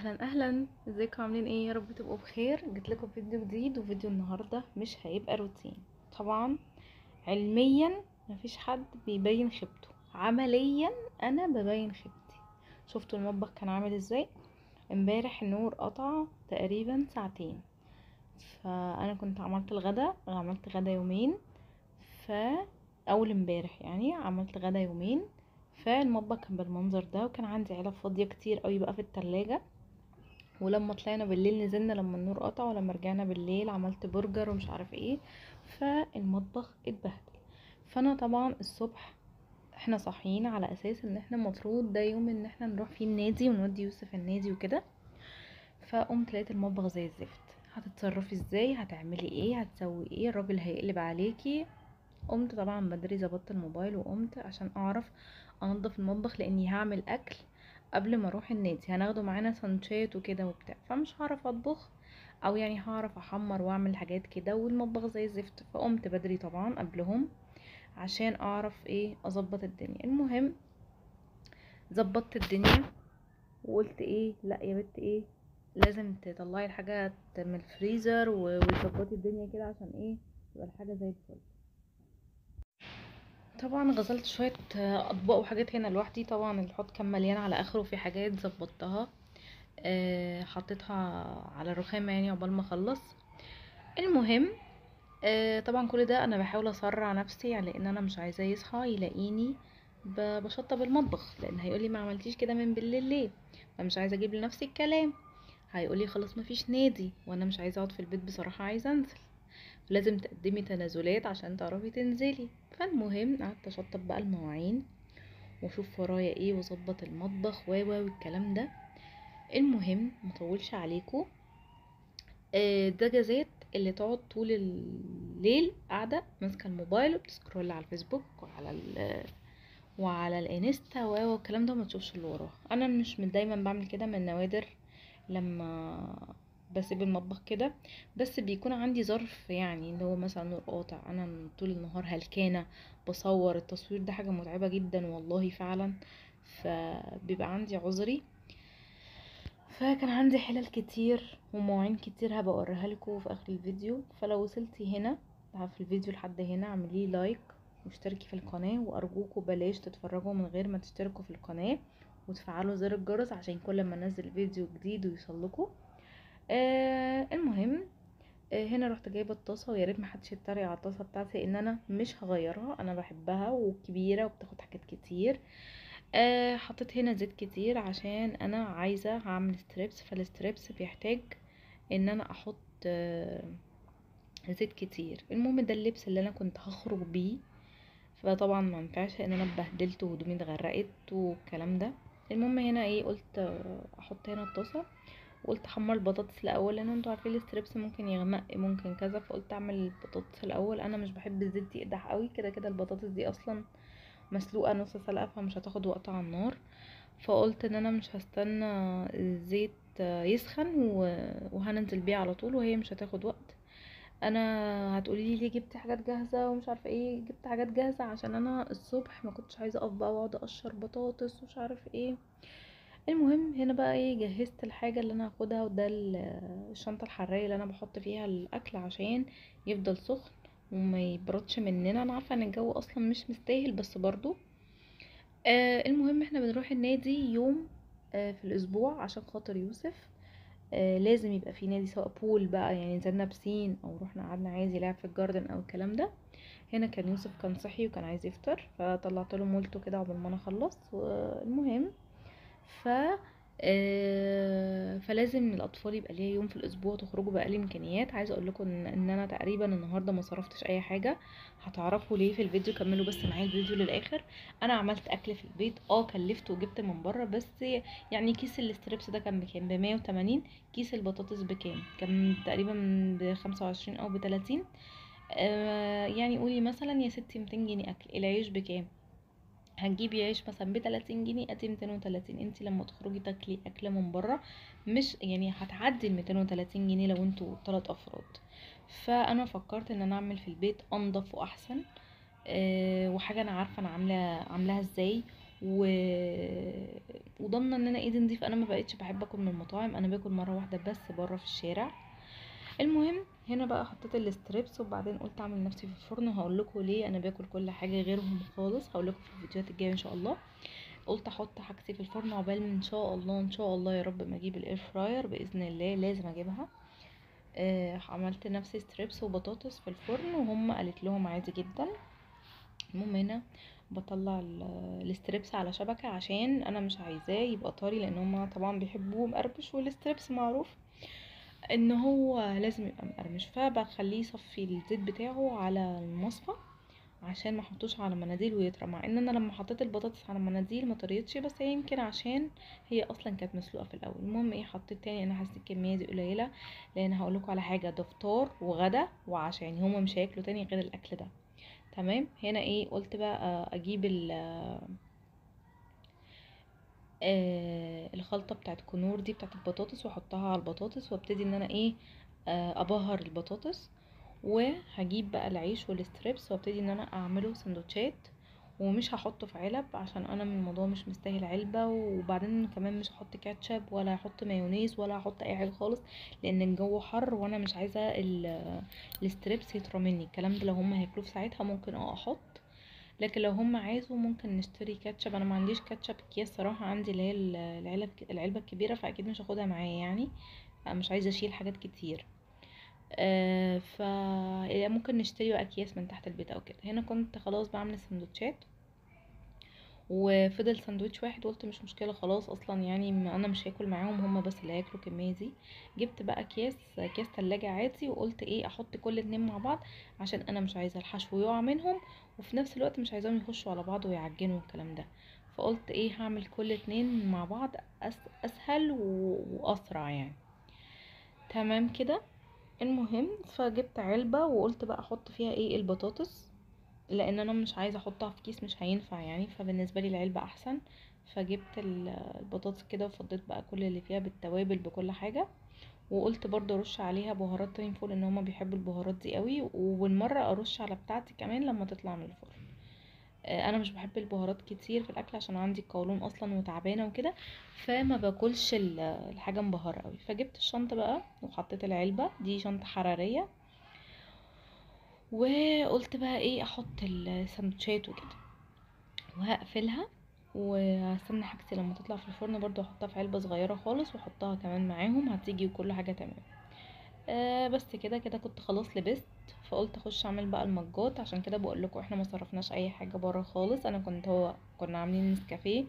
اهلا اهلا، ازيكم؟ عاملين ايه؟ يا رب تبقوا بخير. جيت لكم فيديو جديد، وفيديو النهارده مش هيبقى روتين طبعا. علميا مفيش حد بيبين خيبته، عمليا انا ببين خيبتي. شفتوا المطبخ كان عامل ازاي؟ امبارح النور قطع تقريبا ساعتين، فانا كنت عملت غدا يومين. اول امبارح يعني عملت غدا يومين، فالمطبخ كان بالمنظر ده، وكان عندي علب فاضيه كتير قوي بقى في التلاجة. ولما طلعنا بالليل نزلنا لما النور قطع، ولما رجعنا بالليل عملت برجر ومش عارف ايه، فالمطبخ اتبهدل. فانا طبعا الصبح احنا صاحيين على اساس ان احنا المفروض ده يوم ان احنا نروح فيه النادي ونودي يوسف النادي وكده. فقمت لقيت المطبخ زي الزفت. هتتصرفي ازاي؟ هتعملي ايه؟ هتسوي ايه؟ الراجل هيقلب عليكي. قمت طبعا بدري، ظبطت الموبايل وقمت عشان اعرف انضف المطبخ، لاني هعمل اكل قبل ما اروح النادي. هناخده معانا سانشات وكده وبتاع، فمش هعرف اطبخ، او يعني هعرف احمر واعمل حاجات كده، والمطبخ زي الزفت. فقمت بدري طبعا قبلهم عشان اعرف ايه اظبط الدنيا. المهم ظبطت الدنيا وقلت ايه، لا يا بنت ايه، لازم تطلعي الحاجة من الفريزر وتظبطي الدنيا كده عشان ايه تبقى الحاجة زي الفل. طبعا غسلت شوية اطباق وحاجات هنا لوحدي. طبعا الحوض كان مليان على اخره، وفي حاجات ظبطتها حطيتها على الرخامة يعني عقبال ما اخلص. المهم طبعا كل ده انا بحاول اسرع نفسي، يعني لان انا مش عايزاه يصحى يلاقيني بشطب المطبخ، لان هيقولي ما عملتيش كده من بالليل ليه. فمش عايزه اجيب لنفسي الكلام، هيقولي خلاص مفيش نادي، وانا مش عايزه اقعد في البيت بصراحه، عايزه انزل. لازم تقدمي تنازلات عشان تعرفي تنزلي. فالمهم قعدت اشطب بقى المواعين واشوف ورايا ايه واظبط المطبخ والكلام ده. المهم مطولش عليكم. ده جزات اللي تقعد طول الليل قاعده ماسكه الموبايل وبتسكرول على الفيسبوك وعلى الانستا والكلام ده، وما تشوفش اللي وراها. انا مش دايما بعمل كده، من نوادر لما بسيب المطبخ كده، بس بيكون عندي ظرف، يعني اللي هو مثلا نور قاطع، انا طول النهار هلكانه بصور. التصوير ده حاجه متعبه جدا والله فعلا، فبيبقى عندي عذري. فكان عندي حلل كتير ومواعين كتير هبقى اوريها لكم في اخر الفيديو. فلو وصلتي هنا في الفيديو لحد هنا اعملي لايك واشتركي في القناة، وارجوكوا بلاش تتفرجوا من غير ما تشتركوا في القناة وتفعلوا زر الجرس عشان كل ما انزل فيديو جديد يوصلكوا. المهم هنا رحت جايبه الطاسه، ويا ريت محدش يتريق على الطاسه بتاعتي ان انا مش هغيرها، انا بحبها وكبيره وبتاخد حاجات كتير. حطيت هنا زيت كتير عشان انا عايزه هعمل ستريبس، فالستريبس بيحتاج ان انا احط زيت كتير. المهم ده اللبس اللي انا كنت هخرج بيه، فطبعا ما ينفعش ان انا اتبهدلت وهدومي اتغرقت والكلام ده. المهم هنا ايه، قلت احط هنا الطاسه، وقلت احمر البطاطس الاول، لان انتوا عارفين الستريبس ممكن يغمق ممكن كذا. فقلت اعمل البطاطس الاول، انا مش بحب الزيت يقدح قوي، كده كده البطاطس دي اصلا مسلوقه نص سلقه، فمش هتاخد وقت على النار. فقلت ان انا مش هستنى الزيت يسخن وهننزل بيه على طول، وهي مش هتاخد وقت. انا هتقولي لي جبت حاجات جاهزه ومش عارفه ايه، جبت حاجات جاهزه عشان انا الصبح ما كنتش عايزه اقف بقى واقعد اقشر بطاطس ومش عارف ايه. المهم هنا بقى ايه، جهزت الحاجه اللي انا هاخدها، وده الشنطه الحراريه اللي انا بحط فيها الاكل عشان يفضل سخن وما يبردش مننا. انا عارفه ان الجو اصلا مش مستاهل، بس برضو المهم احنا بنروح النادي يوم في الاسبوع عشان خاطر يوسف. لازم يبقى في نادي، سواء بول بقى يعني نزلنا بسين، او رحنا قعدنا عادي لعب في الجاردن او الكلام ده. هنا كان يوسف كان صحي وكان عايز يفطر، فطلعت له مولتو كده عقبال ما انا اخلص. المهم ف فلازم الاطفال يبقى ليها يوم في الاسبوع تخرجوا باقل امكانيات. عايزه اقول لكم ان انا تقريبا النهارده ما صرفتش اي حاجه. هتعرفوا ليه في الفيديو، كملوا بس معايا الفيديو للاخر. انا عملت اكل في البيت، كلفت وجبت من بره، بس يعني كيس الاستريبس ده كان بكام؟ ب180. كيس البطاطس بكام؟ كان تقريبا ب25 او ب30. يعني قولي مثلا يا ستي 200 جنيه اكل. العيش بكام؟ هتجيبي عيش مثلا ب30 جنيه، ادي 230. انتي لما تخرجي تاكلي اكل من بره مش يعني هتعدي ال230 جنيه لو انتوا 3 افراد. فانا فكرت ان انا اعمل في البيت انضف واحسن، وحاجه انا عارفه انا عاملاها ازاي، وضامنه ان انا ايدي نضيف. انا ما بقتش بحب اكل من المطاعم، انا باكل مره واحده بس بره في الشارع. المهم هنا بقى حطيت الستريبس، وبعدين قلت اعمل نفسي في الفرن، وهقول لكم ليه انا باكل كل حاجه غيرهم خالص، هقول لكم في الفيديوهات الجايه ان شاء الله. قلت احط حاجتي في الفرن عقبال ان شاء الله ان شاء الله يا رب ما اجيب الاير فراير باذن الله، لازم اجيبها. عملت نفسي ستريبس وبطاطس في الفرن، وهم قالت لهم عادي جدا. المهم هنا بطلع الستريبس على شبكه عشان انا مش عايزاه يبقى طري، لان هم طبعا بيحبوه مقربش، والستريبس معروف ان هو لازم يبقى مقرمش. فبخليه يصفي الزيت بتاعه على المصفى عشان ما احطوش على مناديل ويطرى، مع ان انا لما حطيت البطاطس على مناديل ما طريتش، بس هي يمكن عشان هي اصلا كانت مسلوقه في الاول. المهم ايه، حطيت تاني، انا حسيت الكميه دي قليله، لان هقول لكم على حاجه، ده فطار وغدا وعشاء، يعني هما مش هياكلوا تاني غير الاكل ده. تمام. هنا ايه، قلت بقى اجيب الخلطه بتاعت كنور دي بتاعت البطاطس، واحطها على البطاطس، وابتدي ان انا ايه، ابهر البطاطس. وهجيب بقى العيش والستريبس، وابتدي ان انا اعمله سندوتشات، ومش هحطه في علب عشان انا من الموضوع مش مستاهل علبه. وبعدين كمان مش هحط كاتشب ولا هحط مايونيز ولا هحط اي حاجه خالص، لان الجو حر وانا مش عايزه الستريبس يطرى مني. الكلام ده لو هم هياكلوه في ساعتها ممكن احط، لكن لو هم عايزوا ممكن نشتري كاتشب. انا ما عنديش كاتشب اكياس صراحه، عندي اللي هي العلبه الكبيره، فاكيد مش هاخدها معايا يعني، مش عايزه اشيل حاجات كتير. ف ممكن نشتري بقى اكياس من تحت البيت او كده. هنا كنت خلاص بعمل سندوتشات، وفضل ساندوتش واحد، قلت مش مشكله خلاص، اصلا يعني انا مش هاكل معاهم، هما بس اللي هياكلوا الكميه دي. جبت بقى اكياس تلاجة عادي، وقلت ايه، احط كل اتنين مع بعض عشان انا مش عايزه الحشو يقع منهم، وفي نفس الوقت مش عايزاهم يخشوا على بعض ويعجنوا الكلام ده. فقلت ايه، هعمل كل اتنين مع بعض اسهل واسرع يعني. تمام كده. المهم فجبت علبة، وقلت بقى احط فيها ايه، البطاطس، لان انا مش عايزه احطها في كيس مش هينفع يعني، فبالنسبه لي العلبه احسن. فجبت البطاطس كده، وفضيت بقى كل اللي فيها بالتوابل بكل حاجه، وقلت برضه ارش عليها بهارات تاني فول، ان هما بيحبوا البهارات دي قوي، وبالمره ارش على بتاعتي كمان لما تطلع من الفرن. انا مش بحب البهارات كتير في الاكل عشان عندي قولون اصلا وتعبانه وكده، فما باكلش الحاجه مبهره قوي. فجبت الشنطه بقى وحطيت العلبه دي، شنطه حراريه، وقلت بقى ايه، احط السندوتشات وكده وهقفلها، وهستنى حاجتي لما تطلع في الفرن برضو احطها في علبة صغيرة خالص، واحطها كمان معاهم هتيجي وكل حاجة تمام. بس كده كده كنت خلاص لبست. فقلت اخش اعمل بقى المجات، عشان كده بقول لكم احنا ما صرفناش اي حاجه بره خالص. انا كنا عاملين نسكافيه،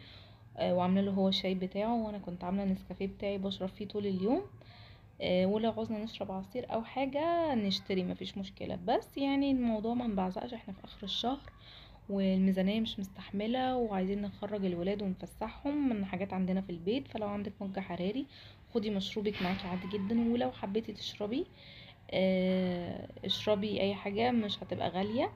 وعامله له هو الشاي بتاعه، وانا كنت عامله النسكافيه بتاعي بشرب فيه طول اليوم. ولو عوزنا نشرب عصير او حاجه نشتري، مفيش مشكله، بس يعني الموضوع ما نبعزقش، احنا في اخر الشهر والميزانيه مش مستحمله، وعايزين نخرج الولاد ونفسحهم من حاجات عندنا في البيت. فلو عندك مج حراري خدي مشروبك معاكي عادي جدا، ولو حبيتي تشربي اشربي اي حاجه مش هتبقى غاليه.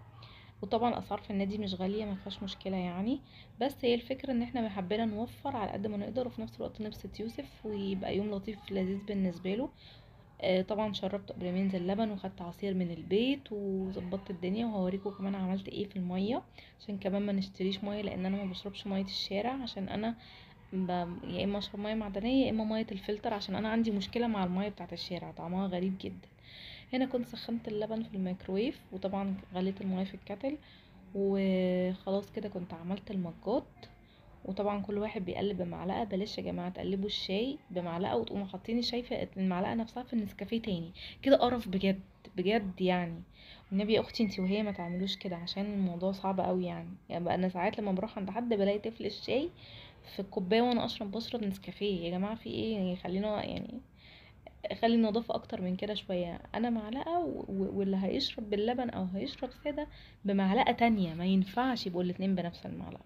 وطبعا اسعار في النادي مش غاليه، ما فيهاش مشكله يعني، بس هي الفكره ان احنا حبينا نوفر على قد ما نقدر، وفي نفس الوقت نبسط يوسف ويبقى يوم لطيف لذيذ بالنسبه له. طبعا شربت قبل ما ينزل لبن، وخدت عصير من البيت، وظبطت الدنيا، وهوريكم كمان عملت ايه في الميه، عشان كمان ما نشتريش ميه، لان انا ما بشربش ميه الشارع، عشان انا يا اما اشرب ميه معدنيه يا اما ميه الفلتر، عشان انا عندي مشكله مع الميه بتاعه الشارع، طعمها غريب جدا. هنا كنت سخنت اللبن في الميكرويف، وطبعا غليت الميه في الكاتل، وخلاص كده كنت عملت المجات. وطبعا كل واحد بيقلب بمعلقه، بلاش يا جماعه تقلبوا الشاي بمعلقه وتقوموا حاطين الشاي في المعلقه نفسها في النسكافيه تاني، كده قرف بجد بجد يعني. والنبي يا اختي انتي وهي ما تعملوش كده، عشان الموضوع صعب قوي يعني بقى انا ساعات لما بروح عند حد بلاقي طفل الشاي في الكوبايه، وانا بشرب نسكافيه. يا جماعه في ايه يعني، خلينا يعني خلي النظافة اكتر من كده شوية. انا معلقة واللي هيشرب باللبن او هيشرب سادة بمعلقة تانية، ما ينفعش يبقوا الاتنين بنفس المعلقة.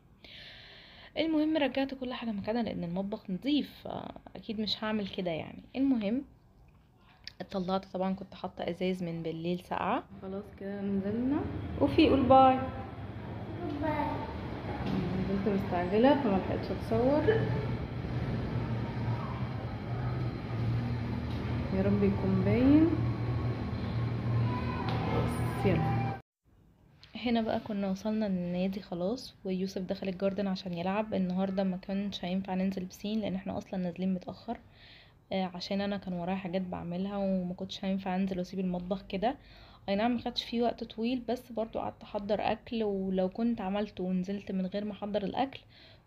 المهم رجعت كل حاجة مكانها، لان المطبخ نظيف، اكيد مش هعمل كده يعني. المهم طلعت، طبعا كنت حاطة ازاز من بالليل ساقعة. خلاص كده نزلنا، وفي قول باي. نزلت مستعجلة فما لحقتش اتصور، يا رب يكون باين. بس يلا، هنا بقى كنا وصلنا للنادي خلاص، ويوسف دخل الجاردن عشان يلعب. النهارده ما كانش هينفع ننزل بسين لان احنا اصلا نازلين متاخر، عشان انا كان ورايا حاجات بعملها وما كنتش هينفع انزل واسيب المطبخ كده. اي نعم مخدش فيه وقت طويل، بس برضو قعدت احضر اكل، ولو كنت عملته ونزلت من غير ما احضر الاكل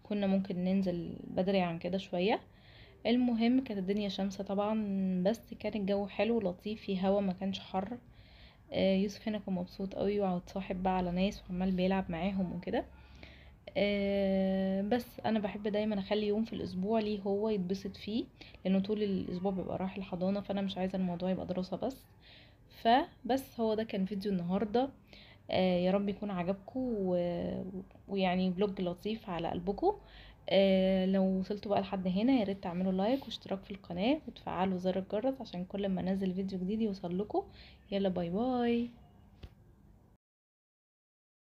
كنا ممكن ننزل بدري عن كده شويه. المهم كانت الدنيا شمسة طبعا، بس كان الجو حلو لطيف، في هوا ما كانش حر. يوسف هنا كان مبسوط قوي وهتصاحب بقى على ناس وعمال بيلعب معاهم وكده. بس انا بحب دايما اخلي يوم في الاسبوع ليه هو يتبسط فيه، لانه طول الاسبوع بيبقى رايح الحضانة، فانا مش عايزة الموضوع يبقى دراسة بس. فبس هو ده كان فيديو النهاردة. يا رب يكون عجبكم ويعني فلوج لطيف على قلبكم. لو وصلتوا بقى لحد هنا يا ريت تعملوا لايك واشتراك في القناة وتفعلوا زر الجرس عشان كل ما انزل فيديو جديد يوصل لكم. يلا باي باي.